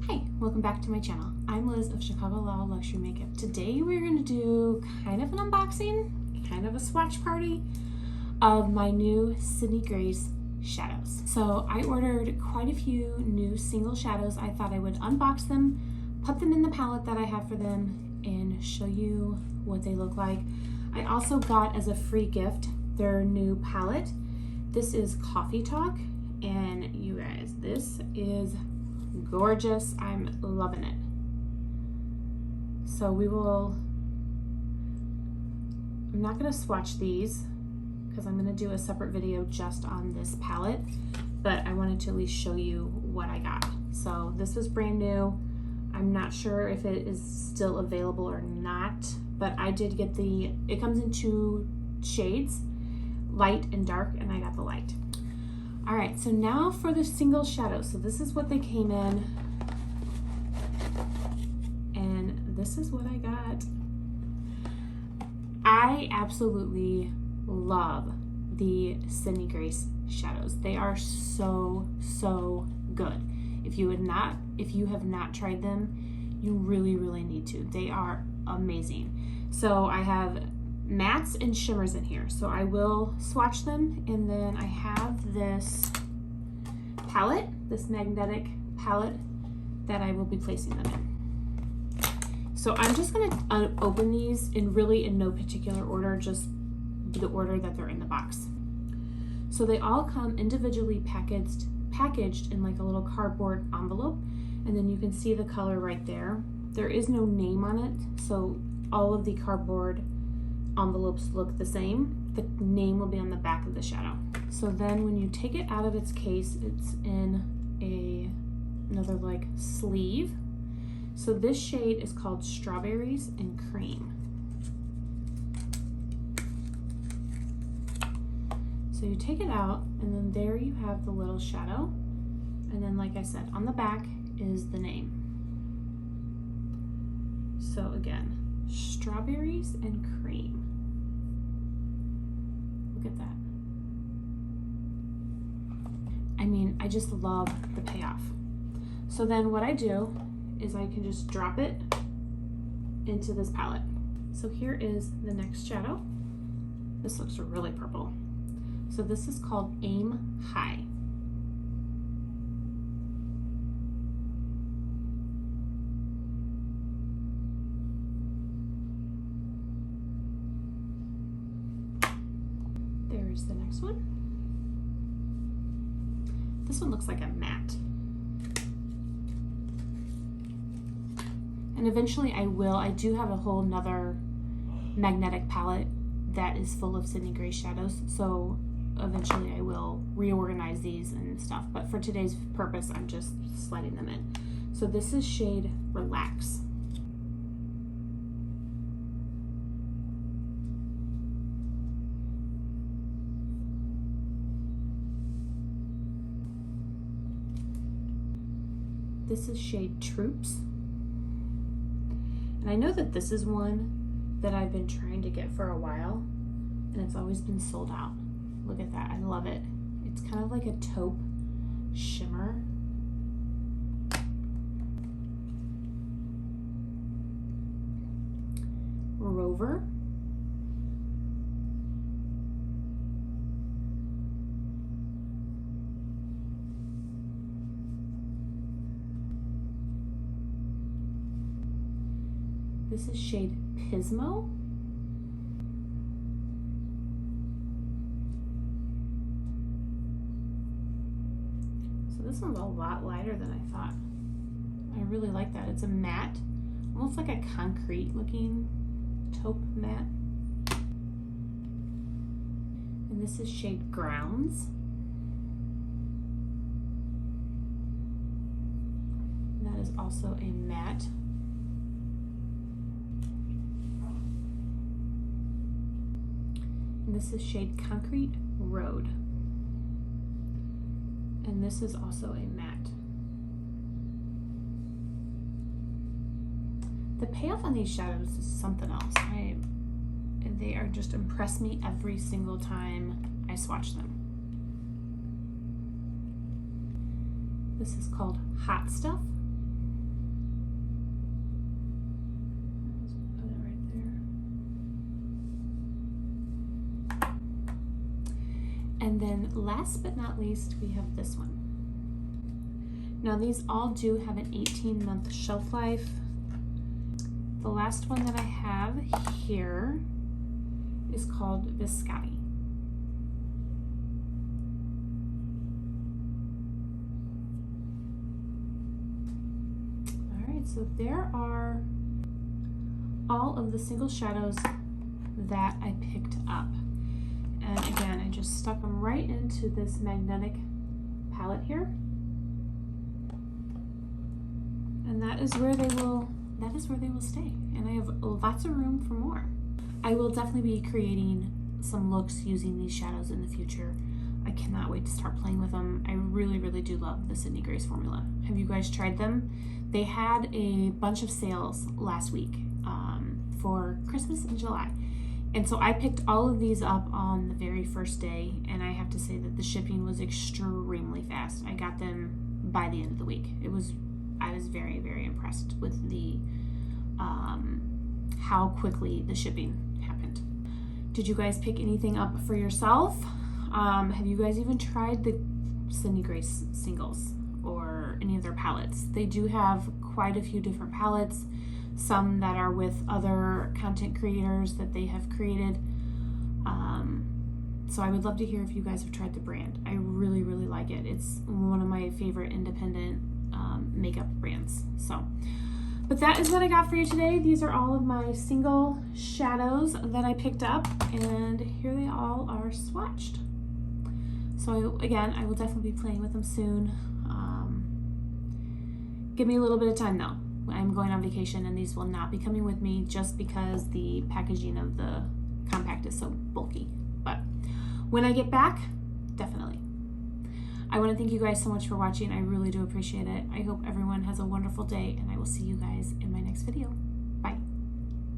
Hi, welcome back to my channel. I'm Liz of Chicago Law Luxury Makeup. Today we're going to do kind of an unboxing, kind of a swatch party of my new Sydney Grace shadows. So I ordered quite a few new single shadows. I thought I would unbox them, put them in the palette that I have for them, and show you what they look like. I also got as a free gift their new palette. This is Coffee Talk, and you guys, this is gorgeous. I'm loving it. So I'm not going to swatch these because I'm going to do a separate video just on this palette, but I wanted to at least show you what I got. So this was brand new. I'm not sure if it is still available or not, but I did get it comes in two shades, light and dark, and I got the light. All right, so now for the single shadows. So this is what they came in, and this is what I got. I absolutely love the Sydney Grace shadows. They are so good. If you have not tried them, you really need to. They are amazing. So I have mattes and shimmers in here, so I will swatch them, and then I have this palette, this magnetic palette that I will be placing them in. So I'm just going to open these in no particular order, just the order that they're in the box. So they all come individually packaged in like a little cardboard envelope, and then you can see the color right there. There is no name on it, so all of the cardboard envelopes look the same. The name will be on the back of the shadow. So then when you take it out of its case, it's in another like sleeve. So this shade is called Strawberries and Cream. So you take it out, and then there you have the little shadow, and then like I said, on the back is the name. So again, Strawberries and Cream. Look at that. I mean, I just love the payoff. So then what I do is I can just drop it into this palette. So here is the next shadow. This looks really purple. So this is called Aim High. There's the next one. This one looks like a matte. And eventually I do have a whole nother magnetic palette that is full of Sydney Grace shadows. So eventually I will reorganize these and stuff. But for today's purpose, I'm just sliding them in. So this is shade Relax. This is shade Troops. And I know that this is one that I've been trying to get for a while, and it's always been sold out. Look at that, I love it. It's kind of like a taupe shimmer. Rover. This is shade Pismo. So this one's a lot lighter than I thought. I really like that. It's a matte, almost like a concrete looking taupe matte. And this is shade Grounds. And that is also a matte. And this is shade Concrete Road. And this is also a matte. The payoff on these shadows is something else. They are just impress me every single time I swatch them. This is called Hot Stuff. last but not least, we have this one. Now these all do have an 18-month shelf life. The last one that I have here is called Biscotti. All right, so there are all of the single shadows that I picked up. And again, I just stuck them right into this magnetic palette here. And that is where they will stay. And I have lots of room for more. I will definitely be creating some looks using these shadows in the future. I cannot wait to start playing with them. I really, really do love the Sydney Grace formula. Have you guys tried them? They had a bunch of sales last week for Christmas in July. And so I picked all of these up on the very first day, and I have to say that the shipping was extremely fast. I got them by the end of the week. I was very, very impressed with the how quickly the shipping happened. Did you guys pick anything up for yourself? Have you guys even tried the Sydney Grace singles or any of their palettes? They do have quite a few different palettes, some that are with other content creators that they have created. So I would love to hear if you guys have tried the brand. I really, really like it. It's one of my favorite independent makeup brands. But that is what I got for you today. These are all of my single shadows that I picked up, and here they all are swatched. So again, I will definitely be playing with them soon. Give me a little bit of time though. I'm going on vacation and these will not be coming with me just because the packaging of the compact is so bulky. But when I get back, definitely. I want to thank you guys so much for watching. I really do appreciate it. I hope everyone has a wonderful day, and I will see you guys in my next video. Bye.